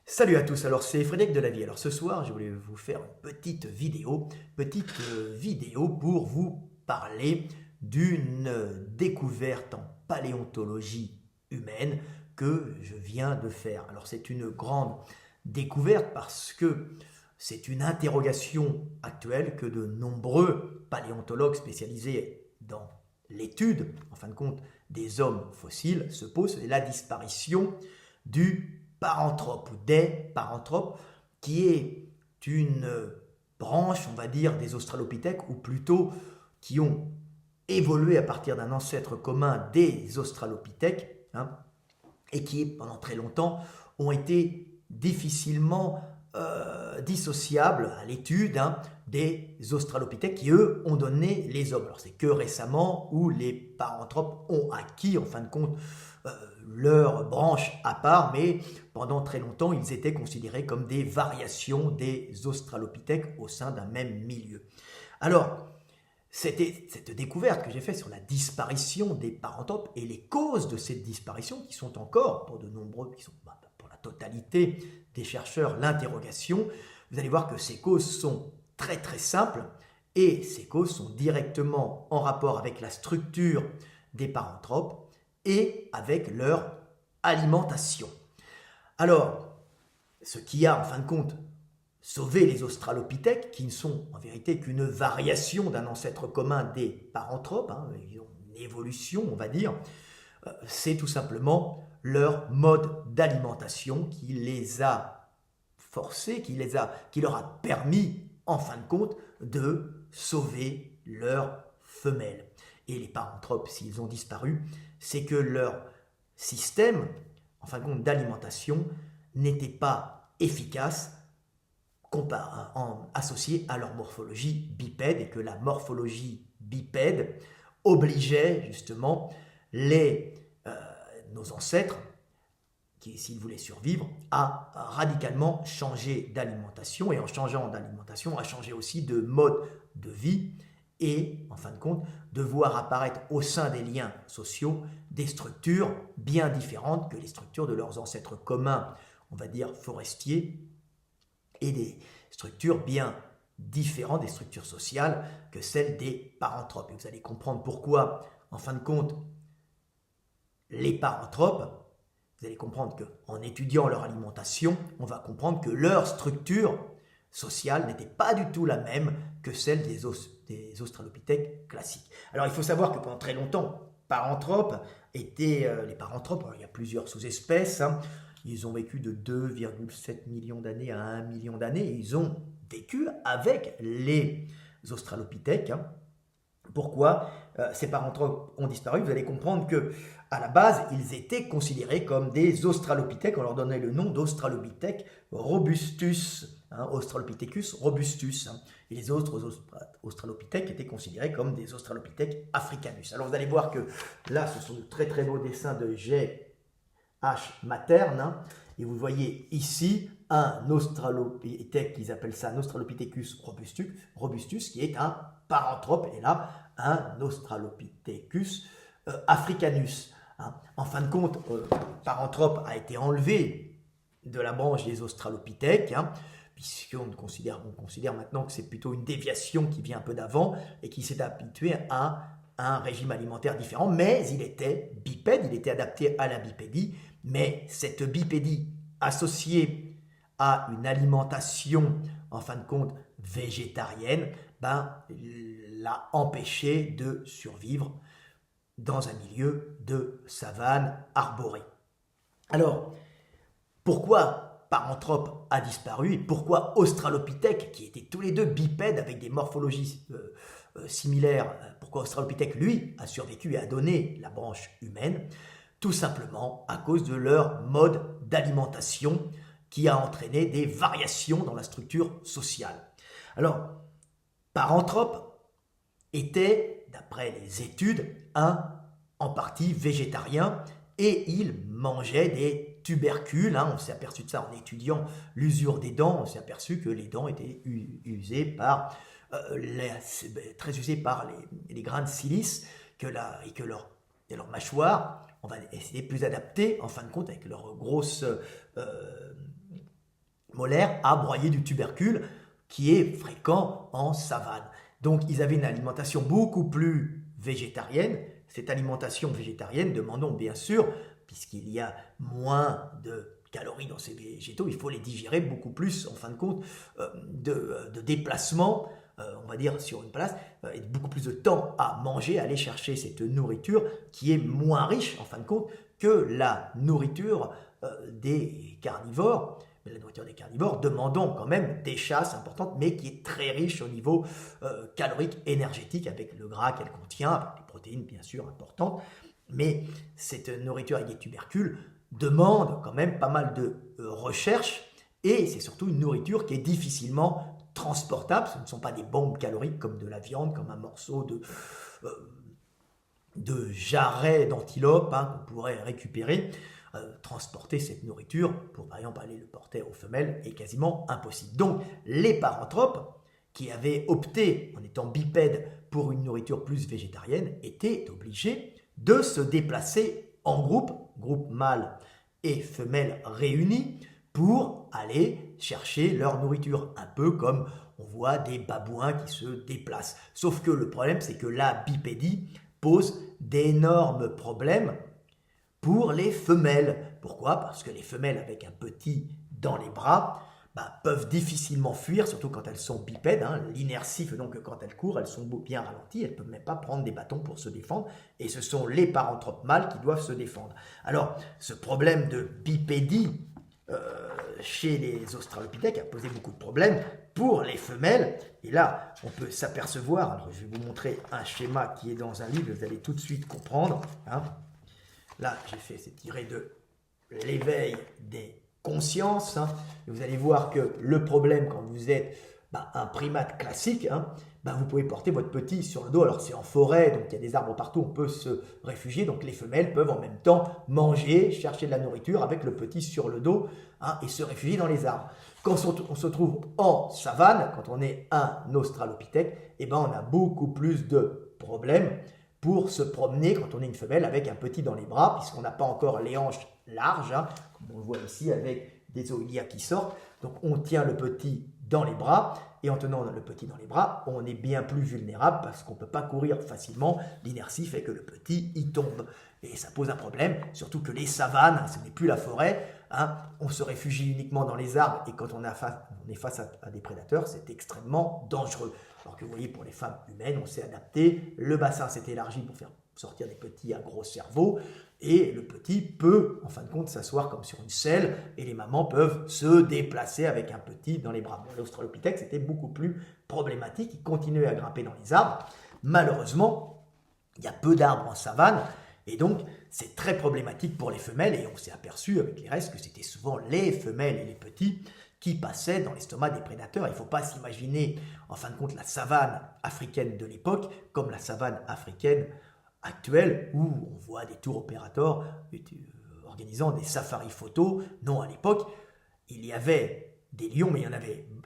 Salut à tous, alors c'est Frédéric de la Vie. Alors ce soir, je voulais vous faire une petite vidéo pour vous parler d'une découverte en paléontologie humaine que je viens de faire. Alors c'est une grande découverte parce que c'est une interrogation actuelle que de nombreux paléontologues spécialisés dans l'étude, en fin de compte, des hommes fossiles se posent, c'est la disparition du paranthrope ou des paranthropes, qui est une branche, on va dire, des australopithèques, ou plutôt qui ont évolué à partir d'un ancêtre commun des australopithèques, hein, et qui, pendant très longtemps, ont été difficilement dissociables à l'étude, hein, des australopithèques qui, eux, ont donné les hommes. Alors, c'est que récemment où les paranthropes ont acquis, en fin de compte, leur branche à part, mais pendant très longtemps, ils étaient considérés comme des variations des australopithèques au sein d'un même milieu. Alors, c'était cette découverte que j'ai faite sur la disparition des paranthropes et les causes de cette disparition qui sont encore, pour de nombreux, qui sont pour la totalité des chercheurs, l'interrogation. Vous allez voir que ces causes sont très très simples et ces causes sont directement en rapport avec la structure des paranthropes et avec leur alimentation. Alors, ce qui a en fin de compte sauvé les australopithèques, qui ne sont en vérité qu'une variation d'un ancêtre commun des paranthropes, hein, ils ont une évolution, on va dire, c'est tout simplement leur mode d'alimentation qui les a forcés, qui leur a permis, en fin de compte, de sauver leurs femelles. Et les paranthropes, s'ils ont disparu, c'est que leur système, en fin de compte, d'alimentation n'était pas efficace associé à leur morphologie bipède et que la morphologie bipède obligeait justement nos ancêtres, qui, s'ils voulaient survivre, à radicalement changer d'alimentation et en changeant d'alimentation, à changer aussi de mode de vie et, en fin de compte, de voir apparaître au sein des liens sociaux des structures bien différentes que les structures de leurs ancêtres communs, on va dire forestiers, et des structures bien différentes, des structures sociales, que celles des paranthropes. Et vous allez comprendre pourquoi, en fin de compte, les paranthropes, vous allez comprendre qu'en étudiant leur alimentation, on va comprendre que leur structure sociale n'était pas du tout la même que celle des australopithèques classiques. Alors il faut savoir que pendant très longtemps, les paranthropes, alors, il y a plusieurs sous-espèces, hein, ils ont vécu de 2,7 millions d'années à 1 million d'années. Ils ont vécu avec les australopithèques. Hein. Pourquoi ces paranthropes ont disparu? Vous allez comprendre que à la base, ils étaient considérés comme des australopithèques. On leur donnait le nom d'Australopithèque robustus, hein, Australopithecus robustus. Hein. Et les autres australopithèques étaient considérés comme des australopithèques africanus. Alors vous allez voir que là, ce sont de très très beaux dessins de H. materne, hein, et vous voyez ici un australopithèque, qu'ils appellent ça un Australopithecus robustus, qui est un paranthrope, et là, un Australopithecus africanus. Hein. En fin de compte, paranthrope a été enlevé de la branche des australopithèques, hein, puisqu'on considère maintenant que c'est plutôt une déviation qui vient un peu d'avant et qui s'est habitué à un régime alimentaire différent, mais il était bipède, il était adapté à la bipédie, mais cette bipédie associée à une alimentation, en fin de compte, végétarienne, l'a empêché de survivre dans un milieu de savane arborée. Alors, pourquoi Paranthrope a disparu et pourquoi Australopithèque, qui étaient tous les deux bipèdes avec des morphologies similaires, pourquoi Australopithèque, lui, a survécu et a donné la branche humaine? Tout simplement à cause de leur mode d'alimentation qui a entraîné des variations dans la structure sociale. Alors, Paranthrope était, d'après les études, en partie végétarien et il mangeait des tubercules. Hein. On s'est aperçu de ça en étudiant l'usure des dents. On s'est aperçu que les dents étaient usées par, très usées par les grains de silice et que leur mâchoire, on va essayer plus adaptée en fin de compte avec leur grosse molaires à broyer du tubercule qui est fréquent en savane. Donc ils avaient une alimentation beaucoup plus végétarienne. Cette alimentation végétarienne, demandons bien sûr, puisqu'il y a moins de calories dans ces végétaux, il faut les digérer beaucoup plus, en fin de compte, de déplacement, on va dire sur une place, et beaucoup plus de temps à manger, à aller chercher cette nourriture qui est moins riche, en fin de compte, que la nourriture des carnivores. Mais la nourriture des carnivores demandant quand même des chasses importantes, mais qui est très riche au niveau calorique, énergétique, avec le gras qu'elle contient, avec les protéines bien sûr importantes. Mais cette nourriture avec des tubercules demande quand même pas mal de recherche, et c'est surtout une nourriture qui est difficilement transportable. Ce ne sont pas des bombes caloriques comme de la viande, comme un morceau de jarret d'antilope qu'on pourrait récupérer. Transporter cette nourriture pour par exemple aller le porter aux femelles est quasiment impossible. Donc les paranthropes qui avaient opté en étant bipèdes pour une nourriture plus végétarienne étaient obligés de se déplacer en groupe, groupe mâle et femelle réunis, pour aller chercher leur nourriture, un peu comme on voit des babouins qui se déplacent. Sauf que le problème, c'est que la bipédie pose d'énormes problèmes pour les femelles. Pourquoi? Parce que les femelles avec un petit dans les bras peuvent difficilement fuir, surtout quand elles sont bipèdes. L'inertie fait donc que quand elles courent, elles sont bien ralenties, elles ne peuvent même pas prendre des bâtons pour se défendre, et ce sont les paranthropes mâles qui doivent se défendre. Alors, ce problème de bipédie chez les australopithèques a posé beaucoup de problèmes pour les femelles, et là, on peut s'apercevoir, alors je vais vous montrer un schéma qui est dans un livre, vous allez tout de suite comprendre. Là, c'est tiré de l'éveil des consciences. Vous allez voir que le problème, quand vous êtes un primate classique, vous pouvez porter votre petit sur le dos. Alors c'est en forêt, donc il y a des arbres partout, on peut se réfugier. Donc les femelles peuvent en même temps manger, chercher de la nourriture avec le petit sur le dos et se réfugier dans les arbres. Quand on se trouve en savane, quand on est un australopithèque, on a beaucoup plus de problèmes pour se promener quand on est une femelle avec un petit dans les bras, puisqu'on n'a pas encore les hanches larges, comme on le voit ici avec des oïlias qui sortent. Donc on tient le petit dans les bras, et en tenant le petit dans les bras, on est bien plus vulnérable parce qu'on ne peut pas courir facilement. L'inertie fait que le petit y tombe. Et ça pose un problème, surtout que les savanes, ce n'est plus la forêt, on se réfugie uniquement dans les arbres, et quand on est face à des prédateurs, c'est extrêmement dangereux. Alors que vous voyez, pour les femmes humaines, on s'est adapté, le bassin s'est élargi pour faire sortir des petits à gros cerveaux, et le petit peut, en fin de compte, s'asseoir comme sur une selle, et les mamans peuvent se déplacer avec un petit dans les bras. Bon, l'australopithèque, c'était beaucoup plus problématique, il continuait à grimper dans les arbres. Malheureusement, il y a peu d'arbres en savane, et donc c'est très problématique pour les femelles, et on s'est aperçu avec les restes que c'était souvent les femelles et les petits qui passaient dans l'estomac des prédateurs. Il ne faut pas s'imaginer, en fin de compte, la savane africaine de l'époque comme la savane africaine actuelle, où on voit des tours opérateurs organisant des safaris photos. Non, à l'époque, il y avait des lions, mais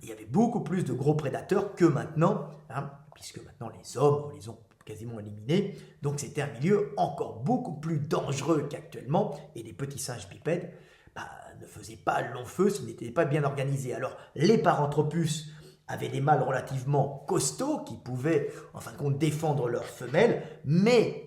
il y avait beaucoup plus de gros prédateurs que maintenant, puisque maintenant les hommes les ont quasiment éliminés. Donc c'était un milieu encore beaucoup plus dangereux qu'actuellement, et les petits singes bipèdes ne faisaient pas long feu s'ils n'étaient pas bien organisés. Alors les Paranthropus avaient des mâles relativement costauds qui pouvaient en fin de compte défendre leurs femelles, mais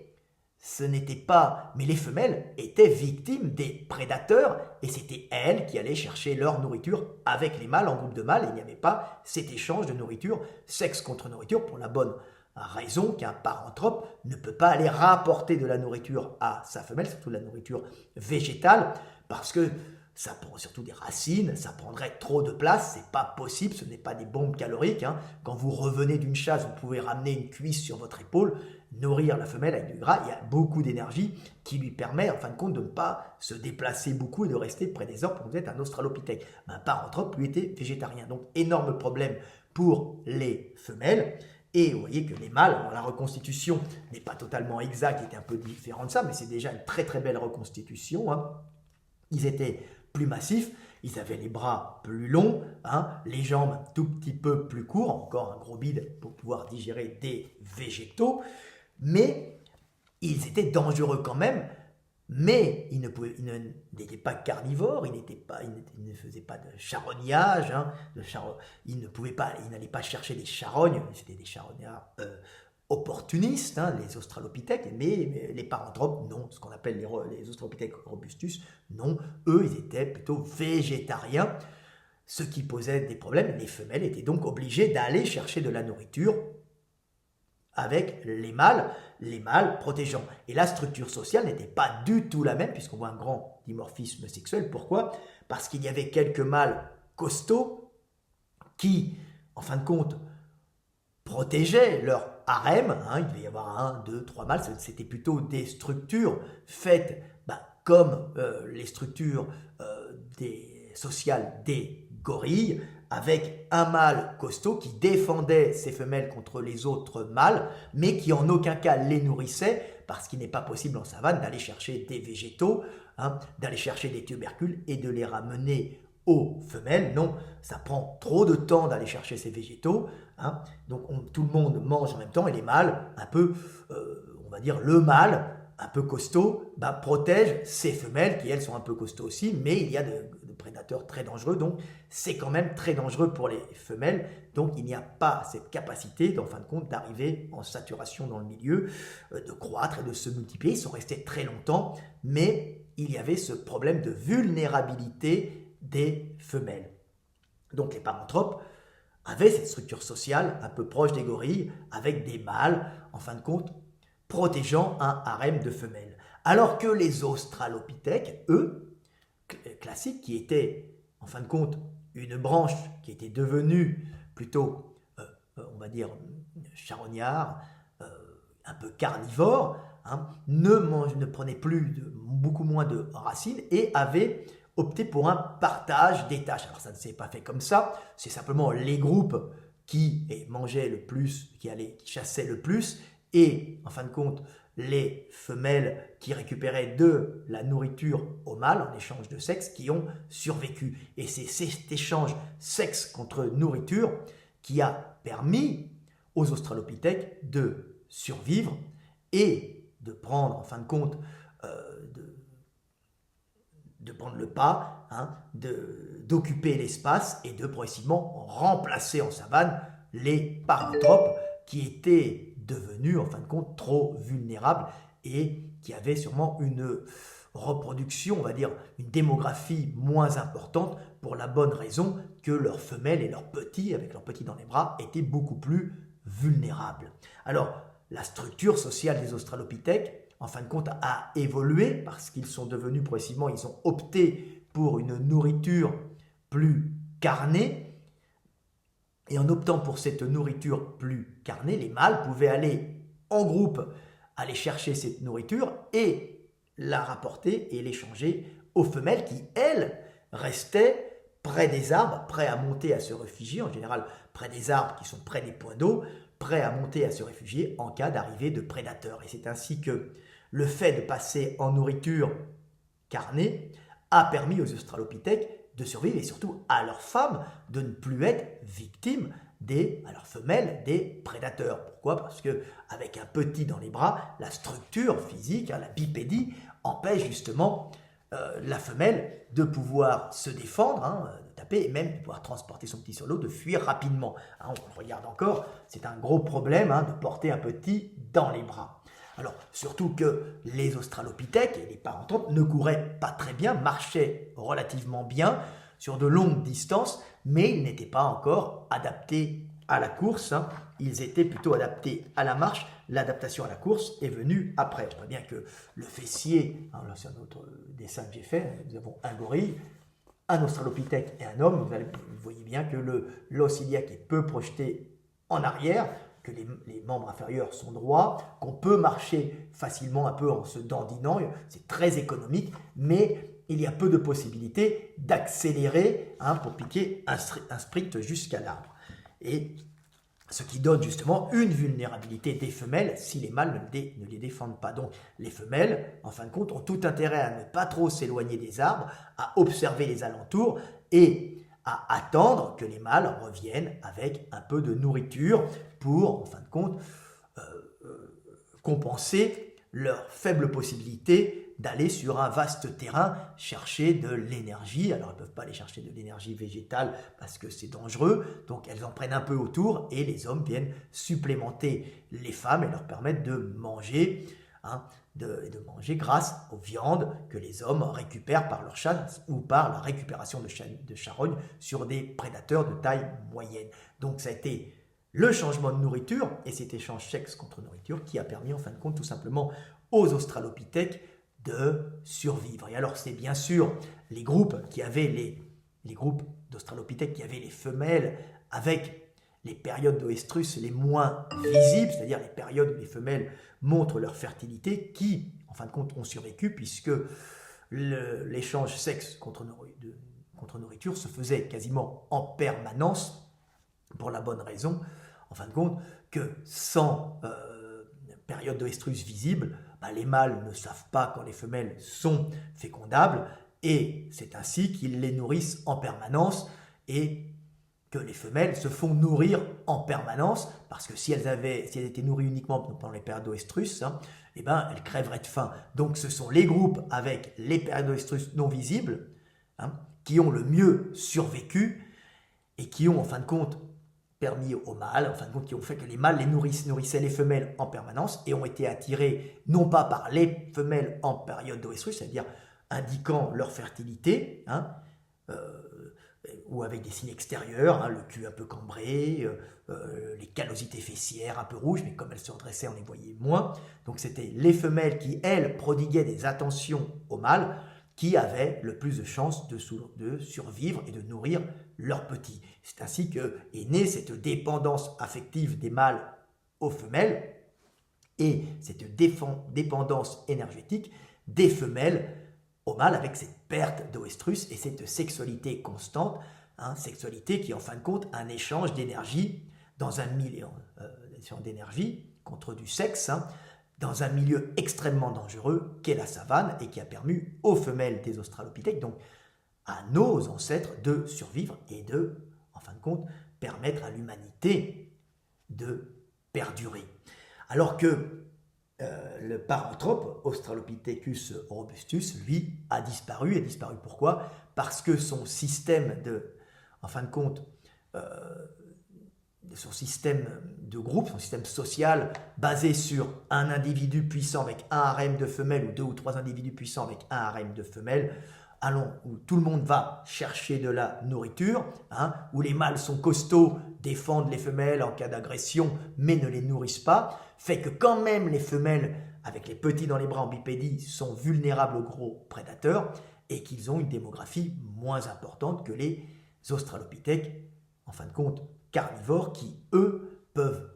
les femelles étaient victimes des prédateurs, et c'était elles qui allaient chercher leur nourriture avec les mâles en groupe de mâles, et il n'y avait pas cet échange de nourriture, sexe contre nourriture, pour la bonne raison qu'un paranthrope ne peut pas aller rapporter de la nourriture à sa femelle, surtout de la nourriture végétale, parce que ça prend surtout des racines, ça prendrait trop de place, c'est pas possible, ce n'est pas des bombes caloriques. Quand vous revenez d'une chasse, vous pouvez ramener une cuisse sur votre épaule, nourrir la femelle avec du gras, il y a beaucoup d'énergie qui lui permet en fin de compte de ne pas se déplacer beaucoup et de rester près des arbres quand vous êtes un australopithèque. Un paranthrope, lui, était végétarien, donc énorme problème pour les femelles. Et vous voyez que les mâles, la reconstitution n'est pas totalement exacte, était un peu différente de ça, mais c'est déjà une très très belle reconstitution. Ils étaient plus massifs, ils avaient les bras plus longs, les jambes un tout petit peu plus courts, encore un gros bide pour pouvoir digérer des végétaux, mais ils étaient dangereux quand même, mais il n'était pas carnivore, il ne faisait pas de charognage, hein, il n'allait pas chercher des charognes, c'était des charognards opportunistes, hein, les australopithèques, mais les paranthropes, non, ce qu'on appelle les australopithèques robustus, non, eux, ils étaient plutôt végétariens, ce qui posait des problèmes. Les femelles étaient donc obligées d'aller chercher de la nourriture avec les mâles protégeants. Et la structure sociale n'était pas du tout la même, puisqu'on voit un grand dimorphisme sexuel. Pourquoi? Parce qu'il y avait quelques mâles costauds qui, en fin de compte, protégeaient leur harem. Hein, il devait y avoir 1, 2, 3 mâles. C'était plutôt des structures faites comme les structures sociales des gorilles, avec un mâle costaud qui défendait ses femelles contre les autres mâles, mais qui en aucun cas les nourrissait, parce qu'il n'est pas possible en savane d'aller chercher des végétaux, hein, d'aller chercher des tubercules et de les ramener aux femelles. Non, ça prend trop de temps d'aller chercher ces végétaux, hein, donc tout le monde mange en même temps, et les mâles, un peu, on va dire le mâle, un peu costaud, protège ses femelles qui elles sont un peu costauds aussi, mais il y a de prédateurs très dangereux, donc c'est quand même très dangereux pour les femelles, donc il n'y a pas cette capacité, en fin de compte, d'arriver en saturation dans le milieu, de croître et de se multiplier. Ils sont restés très longtemps, mais il y avait ce problème de vulnérabilité des femelles. Donc les paranthropes avaient cette structure sociale un peu proche des gorilles, avec des mâles, en fin de compte, protégeant un harem de femelles. Alors que les australopithèques, eux, classiques, qui étaient en fin de compte une branche qui était devenue plutôt, on va dire, charognard, un peu carnivore, hein, ne prenait beaucoup moins de racines et avait opté pour un partage des tâches. Alors ça ne s'est pas fait comme ça, c'est simplement les groupes qui mangeaient le plus, qui chassaient le plus, et en fin de compte, les femelles qui récupéraient de la nourriture au mâle en échange de sexe qui ont survécu. Et c'est cet échange sexe contre nourriture qui a permis aux australopithèques de survivre et de prendre, en fin de compte, de prendre le pas, hein, d'occuper l'espace et de progressivement remplacer en savane les paranthropes qui étaient devenus en fin de compte trop vulnérables et qui avaient sûrement une reproduction, on va dire une démographie moins importante, pour la bonne raison que leurs femelles et leurs petits, avec leurs petits dans les bras, étaient beaucoup plus vulnérables. Alors, la structure sociale des australopithèques, en fin de compte, a évolué parce qu'ils sont devenus progressivement, ils ont opté pour une nourriture plus carnée. Et en optant pour cette nourriture plus carnée, les mâles pouvaient aller en groupe, aller chercher cette nourriture et la rapporter et l'échanger aux femelles qui, elles, restaient près des arbres, prêts à monter, à se réfugier, en général près des arbres qui sont près des points d'eau, prêts à monter, à se réfugier en cas d'arrivée de prédateurs. Et c'est ainsi que le fait de passer en nourriture carnée a permis aux australopithèques de survivre et surtout à leurs femmes de ne plus être victimes à leurs femelles des prédateurs. Pourquoi? Parce que avec un petit dans les bras, la structure physique, la bipédie, empêche justement la femelle de pouvoir se défendre, de taper et même de pouvoir transporter son petit sur l'eau, de fuir rapidement. On le regarde encore, c'est un gros problème de porter un petit dans les bras. Alors, surtout que les australopithèques et les paranthropes ne couraient pas très bien, marchaient relativement bien sur de longues distances, mais ils n'étaient pas encore adaptés à la course. Ils étaient plutôt adaptés à la marche. L'adaptation à la course est venue après. On voit bien que le fessier, là c'est un autre dessin que j'ai fait, nous avons un gorille, un australopithèque et un homme. Vous voyez bien que l'os iliaque est peu projeté en arrière, que les membres inférieurs sont droits, qu'on peut marcher facilement un peu en se dandinant, c'est très économique, mais il y a peu de possibilités d'accélérer pour piquer un sprint jusqu'à l'arbre. Et ce qui donne justement une vulnérabilité des femelles si les mâles ne les défendent pas. Donc les femelles, en fin de compte, ont tout intérêt à ne pas trop s'éloigner des arbres, à observer les alentours et à attendre que les mâles reviennent avec un peu de nourriture pour, en fin de compte, compenser leur faible possibilité d'aller sur un vaste terrain chercher de l'énergie. Alors elles ne peuvent pas aller chercher de l'énergie végétale parce que c'est dangereux, donc elles en prennent un peu autour et les hommes viennent supplémenter les femmes et leur permettre de manger, de manger grâce aux viandes que les hommes récupèrent par leur chasse ou par la récupération de charognes sur des prédateurs de taille moyenne. Donc ça a été le changement de nourriture et cet échange sexe contre nourriture qui a permis en fin de compte tout simplement aux australopithèques de survivre. Et alors c'est bien sûr les groupes les groupes d'australopithèques qui avaient les femelles avec les périodes d'oestrus les moins visibles, c'est-à-dire les périodes où les femelles montrent leur fertilité, qui en fin de compte ont survécu puisque l'échange sexe contre nourriture se faisait quasiment en permanence pour la bonne raison, en fin de compte, que sans période d'oestrus visible, les mâles ne savent pas quand les femelles sont fécondables et c'est ainsi qu'ils les nourrissent en permanence et que les femelles se font nourrir en permanence parce que si elles étaient nourries uniquement pendant les périodes d'oestrus, elles crèveraient de faim. Donc ce sont les groupes avec les périodes d'oestrus non visibles qui ont le mieux survécu et qui ont en fin de compte permis aux mâles, en fin de compte, qui ont fait que les mâles nourrissaient les femelles en permanence et ont été attirés non pas par les femelles en période d'oestrus, c'est-à-dire indiquant leur fertilité, ou avec des signes extérieurs, le cul un peu cambré, les callosités fessières un peu rouges, mais comme elles se redressaient, on les voyait moins. Donc c'était les femelles qui, elles, prodiguaient des attentions aux mâles, qui avaient le plus de chances de survivre et de nourrir leurs petits. C'est ainsi qu'est née cette dépendance affective des mâles aux femelles et cette dépendance énergétique des femelles aux mâles avec cette perte d'oestrus et cette sexualité constante, sexualité qui est en fin de compte un échange d'énergie dans un milieu d'énergie contre du sexe, dans un milieu extrêmement dangereux qu'est la savane et qui a permis aux femelles des australopithèques, donc à nos ancêtres, de survivre et de, en fin de compte, permettre à l'humanité de perdurer. Alors que le paranthrope, Australopithecus robustus, lui, a disparu. Et disparu pourquoi? Parce que son système en fin de compte, son système de groupe, son système social, basé sur un individu puissant avec un harem de femelles ou 2 ou 3 individus puissants avec un harem de femelles, où tout le monde va chercher de la nourriture, où les mâles sont costauds, défendent les femelles en cas d'agression, mais ne les nourrissent pas, fait que quand même les femelles, avec les petits dans les bras en bipédie, sont vulnérables aux gros prédateurs et qu'ils ont une démographie moins importante que les australopithèques, en fin de compte, carnivores qui, eux, peuvent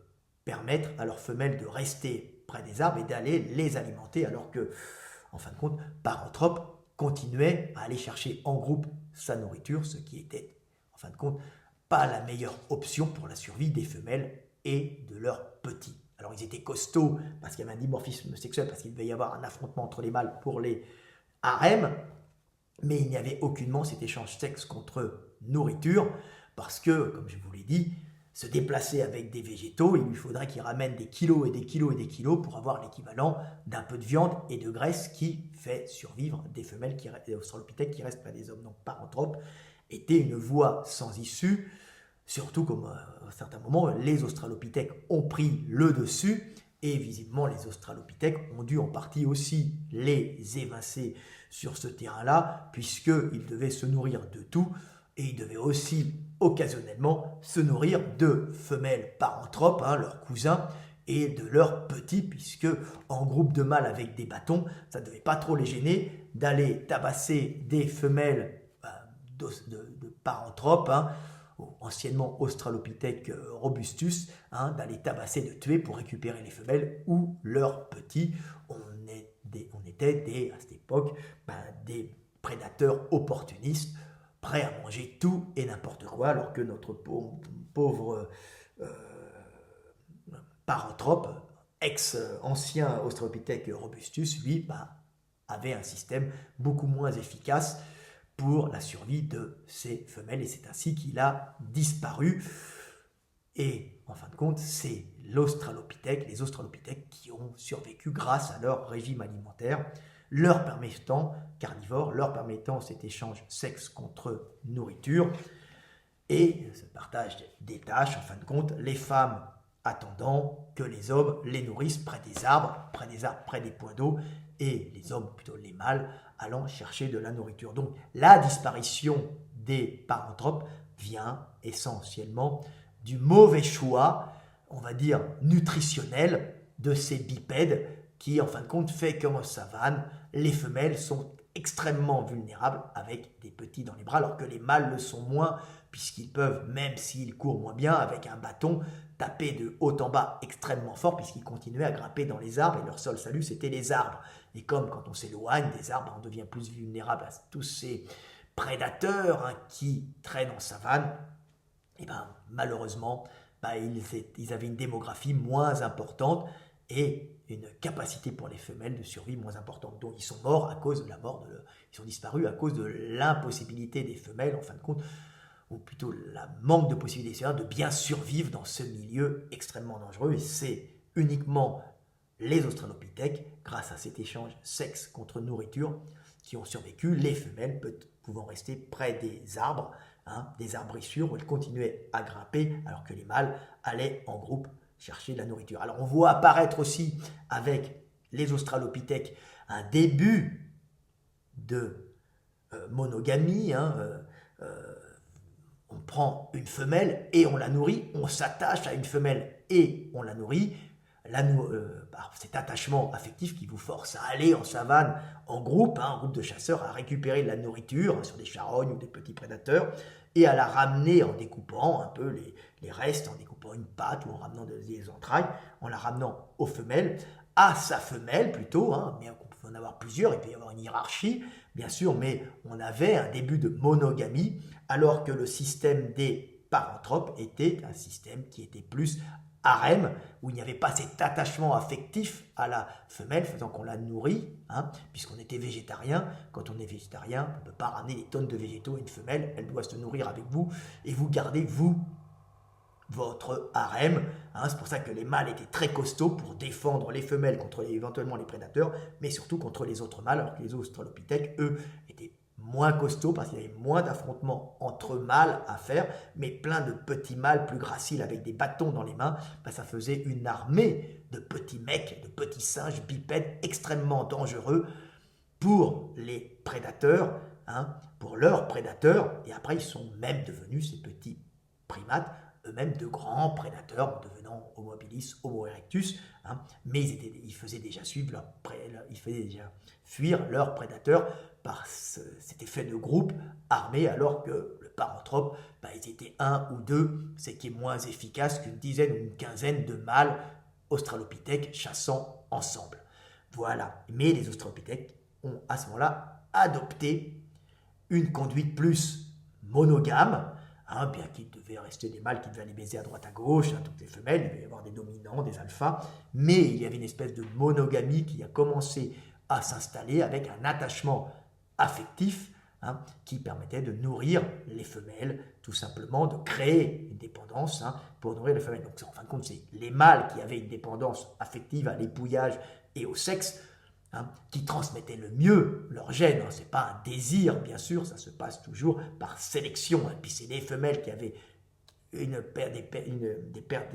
permettre à leurs femelles de rester près des arbres et d'aller les alimenter, alors que, en fin de compte, paranthrope continuait à aller chercher en groupe sa nourriture, ce qui était, en fin de compte, pas la meilleure option pour la survie des femelles et de leurs petits. Alors ils étaient costauds parce qu'il y avait un dimorphisme sexuel, parce qu'il devait y avoir un affrontement entre les mâles pour les harems, mais il n'y avait aucunement cet échange sexe contre nourriture, parce que, comme je vous l'ai dit, se déplacer avec des végétaux, il lui faudrait qu'il ramène des kilos et des kilos et des kilos pour avoir l'équivalent d'un peu de viande et de graisse qui fait survivre des femelles, des australopithèques qui restent près des hommes. Donc paranthrope était une voie sans issue, surtout comme à certains moments, les australopithèques ont pris le dessus et visiblement les australopithèques ont dû en partie aussi les évincer sur ce terrain-là, puisqu'ils devaient se nourrir de tout. Et ils devaient aussi occasionnellement se nourrir de femelles paranthropes, leurs cousins, et de leurs petits, puisque en groupe de mâles avec des bâtons, ça ne devait pas trop les gêner d'aller tabasser des femelles de paranthropes, anciennement Australopithèque robustus, d'aller tabasser, de tuer pour récupérer les femelles ou leurs petits. On était à cette époque des prédateurs opportunistes, prêt à manger tout et n'importe quoi, alors que notre pauvre paranthrope, ex-ancien Australopithèque robustus, lui, avait un système beaucoup moins efficace pour la survie de ses femelles, et c'est ainsi qu'il a disparu. Et en fin de compte, c'est les australopithèques qui ont survécu grâce à leur régime alimentaire, carnivores, leur permettant cet échange sexe contre nourriture et ce partage des tâches, en fin de compte, les femmes attendant que les hommes les nourrissent près des arbres, près des points d'eau, et les hommes, plutôt les mâles, allant chercher de la nourriture. Donc la disparition des paranthropes vient essentiellement du mauvais choix, on va dire nutritionnel, de ces bipèdes qui, en fin de compte, fait qu'en savane, les femelles sont extrêmement vulnérables avec des petits dans les bras, alors que les mâles le sont moins, puisqu'ils peuvent, même s'ils courent moins bien, avec un bâton, taper de haut en bas extrêmement fort, puisqu'ils continuaient à grimper dans les arbres, et leur seul salut, c'était les arbres. Et comme quand on s'éloigne des arbres, on devient plus vulnérable à tous ces prédateurs qui traînent en savane, et malheureusement, ils avaient une démographie moins importante, et une capacité pour les femelles de survie moins importante. Donc ils sont morts à cause de ils sont disparus à cause de l'impossibilité des femelles, en fin de compte, ou plutôt la manque de possibilité de bien survivre dans ce milieu extrêmement dangereux. Et c'est uniquement les australopithèques, grâce à cet échange sexe contre nourriture, qui ont survécu, les femelles pouvant rester près des arbrissures où elles continuaient à grimper, alors que les mâles allaient en groupe chercher de la nourriture. Alors on voit apparaître aussi avec les australopithèques un début de monogamie. On prend une femelle et on la nourrit, on s'attache à une femelle et on la nourrit. Cet attachement affectif qui vous force à aller en savane en groupe, un groupe de chasseurs, à récupérer de la nourriture sur des charognes ou des petits prédateurs et à la ramener en découpant un peu les restes, en découpant une patte ou en ramenant des entrailles, en la ramenant aux femelles, à sa femelle plutôt, mais on peut en avoir plusieurs, il peut y avoir une hiérarchie, bien sûr, mais on avait un début de monogamie, alors que le système des paranthropes était un système qui était plus harem, où il n'y avait pas cet attachement affectif à la femelle, faisant qu'on la nourrit, puisqu'on était végétarien. Quand on est végétarien, on ne peut pas ramener des tonnes de végétaux à une femelle, elle doit se nourrir avec vous, et vous gardez, vous, votre harem. C'est pour ça que les mâles étaient très costauds pour défendre les femelles contre éventuellement les prédateurs, mais surtout contre les autres mâles, alors que les australopithèques, eux, étaient moins costauds parce qu'il y avait moins d'affrontements entre mâles à faire, mais plein de petits mâles plus graciles avec des bâtons dans les mains, ça faisait une armée de petits mecs, de petits singes bipèdes extrêmement dangereux pour les prédateurs, pour leurs prédateurs, et après ils sont même devenus, ces petits primates, eux-mêmes de grands prédateurs, devenant Homo habilis, Homo erectus, mais ils faisaient déjà fuir leurs prédateurs par cet effet de groupe armé, alors que le paranthrope, ils étaient un ou deux, ce qui est moins efficace qu'une dizaine ou une quinzaine de mâles australopithèques chassant ensemble. Voilà. Mais les australopithèques ont à ce moment-là adopté une conduite plus monogame, bien qu'il devait rester des mâles qui devaient aller baiser à droite à gauche, toutes les femelles, il devait y avoir des dominants, des alphas, mais il y avait une espèce de monogamie qui a commencé à s'installer avec un attachement affectif qui permettait de nourrir les femelles, tout simplement de créer une dépendance pour nourrir les femelles. Donc en fin de compte, c'est les mâles qui avaient une dépendance affective à l'épouillage et au sexe, qui transmettaient le mieux leur gène. Ce n'est pas un désir, bien sûr, ça se passe toujours par sélection. Puis c'est les femelles qui avaient des pertes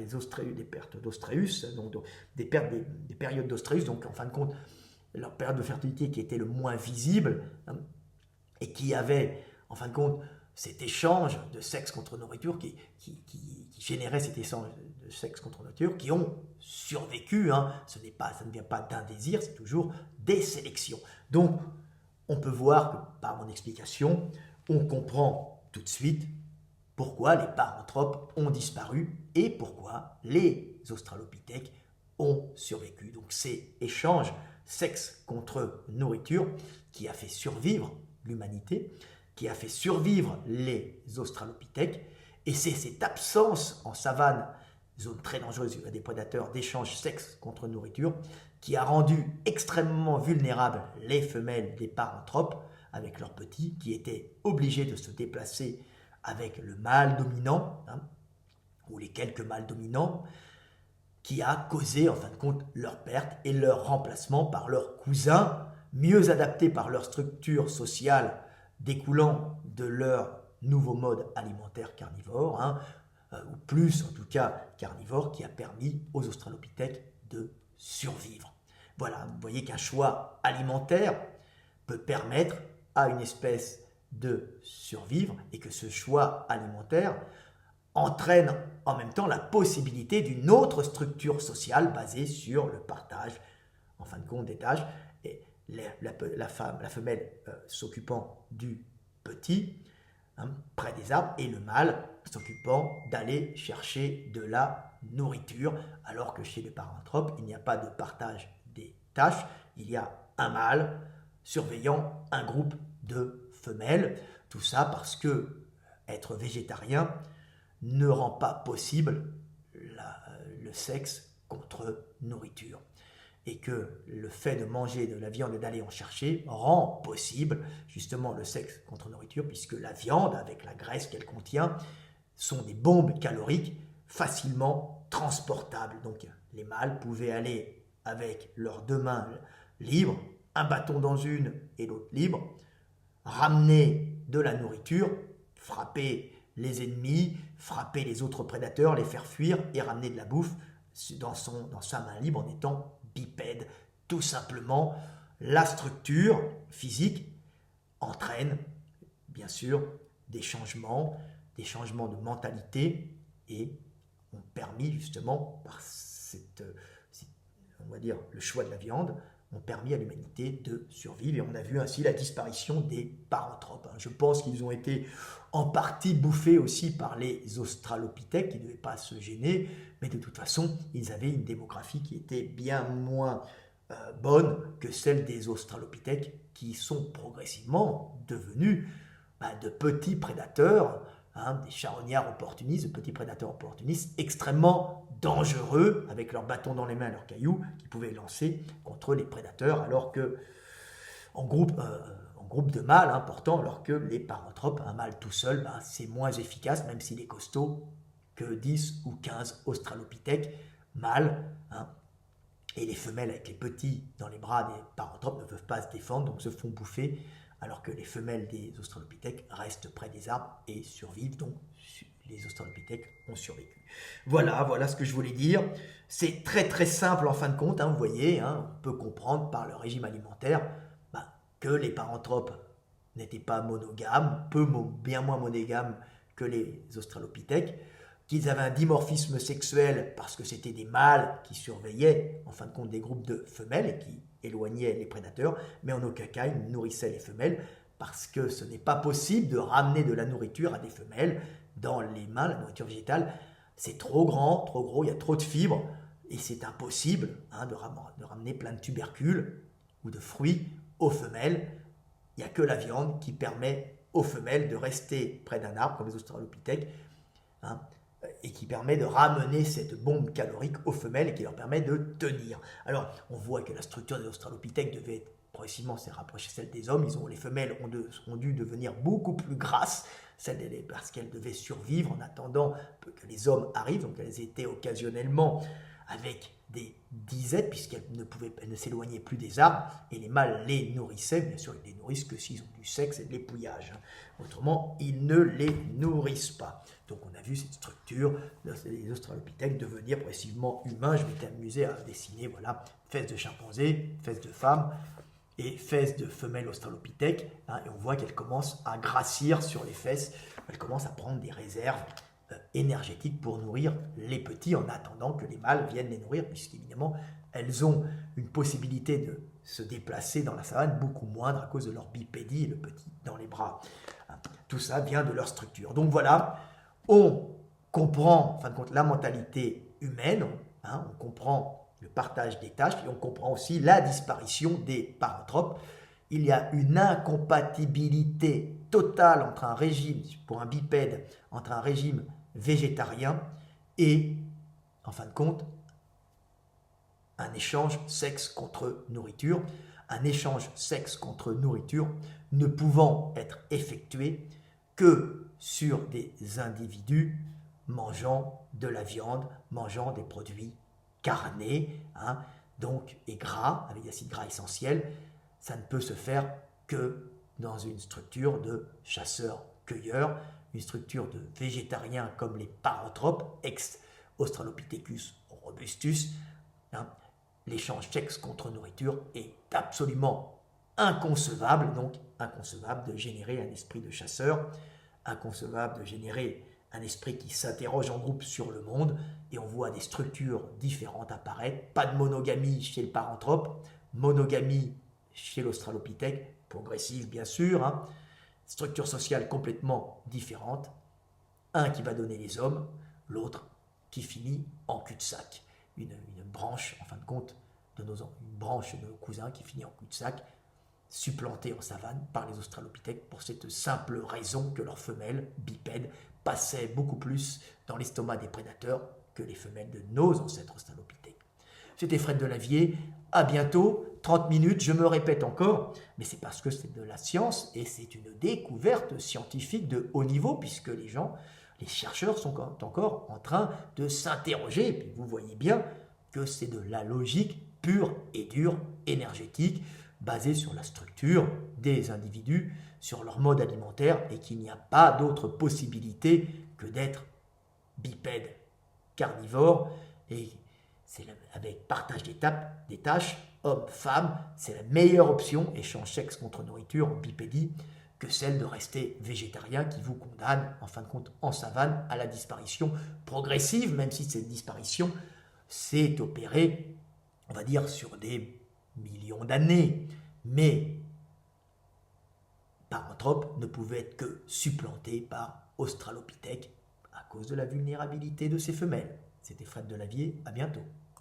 d'ostréus, donc des périodes d'ostréus, donc en fin de compte, leur période de fertilité qui était le moins visible, et qui avait, en fin de compte, cet échange de sexe contre nourriture qui générait cet échange de sexe contre nourriture, qui ont survécu. Ça ne vient pas d'un désir, c'est toujours des sélections. Donc, on peut voir que par mon explication, on comprend tout de suite pourquoi les paranthropes ont disparu et pourquoi les australopithèques ont survécu. Donc, c'est échange sexe contre nourriture qui a fait survivre l'humanité, qui a fait survivre les australopithèques, et c'est cette absence en savane, zone très dangereuse, il y a des prédateurs d'échange sexe contre nourriture, qui a rendu extrêmement vulnérables les femelles des paranthropes avec leurs petits, qui étaient obligés de se déplacer avec le mâle dominant, ou les quelques mâles dominants, qui a causé en fin de compte leur perte et leur remplacement par leurs cousins mieux adaptés par leur structure sociale découlant de leur nouveau mode alimentaire carnivore, ou plus en tout cas carnivore, qui a permis aux australopithèques de survivre. Voilà, vous voyez qu'un choix alimentaire peut permettre à une espèce de survivre et que ce choix alimentaire entraîne en même temps la possibilité d'une autre structure sociale basée sur le partage, en fin de compte, des tâches, et la femelle s'occupant du petit, près des arbres, et le mâle s'occupant d'aller chercher de la nourriture, alors que chez les paranthropes, il n'y a pas de partage des tâches, il y a un mâle surveillant un groupe de femelles, tout ça parce que être végétarien ne rend pas possible le sexe contre nourriture. Et que le fait de manger de la viande et d'aller en chercher rend possible justement le sexe contre nourriture, puisque la viande, avec la graisse qu'elle contient, sont des bombes caloriques facilement transportables. Donc les mâles pouvaient aller avec leurs deux mains libres, un bâton dans une et l'autre libre, ramener de la nourriture, frapper les ennemis, frapper les autres prédateurs, les faire fuir et ramener de la bouffe dans sa main libre en étant bipède. Tout simplement, la structure physique entraîne bien sûr des changements de mentalité et ont permis justement par on va dire le choix de la viande, ont permis à l'humanité de survivre et on a vu ainsi la disparition des paranthropes. Je pense qu'ils ont été en partie bouffés aussi par les australopithèques qui ne devaient pas se gêner, mais de toute façon, ils avaient une démographie qui était bien moins bonne que celle des australopithèques qui sont progressivement devenus de petits prédateurs, des charognards opportunistes, de petits prédateurs opportunistes extrêmement dangereux avec leurs bâtons dans les mains, leurs cailloux, qui pouvaient lancer contre les prédateurs, alors que en groupe de mâles, pourtant, alors que les paranthropes, un mâle tout seul, c'est moins efficace, même s'il est costaud, que 10 ou 15 australopithèques mâles, et les femelles avec les petits dans les bras des paranthropes ne peuvent pas se défendre, donc se font bouffer, alors que les femelles des australopithèques restent près des arbres et survivent, donc les australopithèques ont survécu. Voilà ce que je voulais dire. C'est très très simple en fin de compte, vous voyez, on peut comprendre par le régime alimentaire que les paranthropes n'étaient pas monogames, bien moins monogames que les australopithèques, qu'ils avaient un dimorphisme sexuel parce que c'était des mâles qui surveillaient en fin de compte des groupes de femelles et qui éloignaient les prédateurs, mais en aucun cas ils nourrissaient les femelles parce que ce n'est pas possible de ramener de la nourriture à des femelles dans les mains, la nourriture végétale, c'est trop grand, trop gros, il y a trop de fibres et c'est impossible de ramener plein de tubercules ou de fruits aux femelles. Il n'y a que la viande qui permet aux femelles de rester près d'un arbre comme les australopithèques, et qui permet de ramener cette bombe calorique aux femelles et qui leur permet de tenir. Alors, on voit que la structure des australopithèques devait progressivement se rapprocher de celle des hommes. Les femelles ont dû devenir beaucoup plus grasses, parce qu'elles devaient survivre en attendant que les hommes arrivent. Donc, elles étaient occasionnellement avec des disettes, puisqu'elles ne s'éloignaient plus des arbres, et les mâles les nourrissaient. Bien sûr, ils les nourrissent que s'ils ont du sexe et de l'épouillage. Autrement, ils ne les nourrissent pas. Donc on a vu cette structure des australopithèques devenir progressivement humains. Je m'étais amusé à dessiner, fesses de chimpanzé, fesses de femmes et fesses de femelles australopithèques. Et on voit qu'elles commencent à grassir sur les fesses. Elles commencent à prendre des réserves énergétiques pour nourrir les petits en attendant que les mâles viennent les nourrir, puisqu'évidemment elles ont une possibilité de se déplacer dans la savane beaucoup moindre à cause de leur bipédie et le petit dans les bras. Tout ça vient de leur structure. Donc voilà, on comprend en fin de compte la mentalité humaine, on comprend le partage des tâches et on comprend aussi la disparition des paranthropes. Il y a une incompatibilité totale entre un régime, pour un bipède, entre un régime végétarien et, en fin de compte, un échange sexe contre nourriture. Un échange sexe contre nourriture ne pouvant être effectué que sur des individus mangeant de la viande, mangeant des produits carnés, donc et gras, avec des acides gras essentiels, ça ne peut se faire que dans une structure de chasseurs-cueilleurs, une structure de végétariens comme les paranthropes, ex-Australopithecus robustus. Hein. L'échange sexe contre nourriture est absolument inconcevable, donc inconcevable de générer un esprit de chasseur, inconcevable de générer un esprit qui s'interroge en groupe sur le monde, et on voit des structures différentes apparaître. Pas de monogamie chez le paranthrope, monogamie chez l'australopithèque, progressive bien sûr, hein. Structure sociale complètement différente, un qui va donner les hommes, l'autre qui finit en cul-de-sac. Une branche, en fin de compte, une branche de nos cousins qui finit en cul-de-sac, supplantée en savane par les australopithèques pour cette simple raison que leurs femelles bipèdes passaient beaucoup plus dans l'estomac des prédateurs que les femelles de nos ancêtres australopithèques. C'était Fred Delavier, à bientôt, 30 minutes, je me répète encore, mais c'est parce que c'est de la science et c'est une découverte scientifique de haut niveau puisque les chercheurs sont encore en train de s'interroger, et puis vous voyez bien que c'est de la logique pure et dure, énergétique, basée sur la structure des individus, sur leur mode alimentaire, et qu'il n'y a pas d'autre possibilité que d'être bipède, carnivore, et c'est avec partage des tâches, homme-femme, c'est la meilleure option, échange sexe contre nourriture en bipédie, que celle de rester végétarien qui vous condamne, en fin de compte, en savane, à la disparition progressive, même si cette disparition s'est opérée, on va dire, sur des millions d'années. Mais Paranthrope ne pouvait être que supplanté par Australopithèque à cause de la vulnérabilité de ses femelles. C'était Fred Delavier, à bientôt.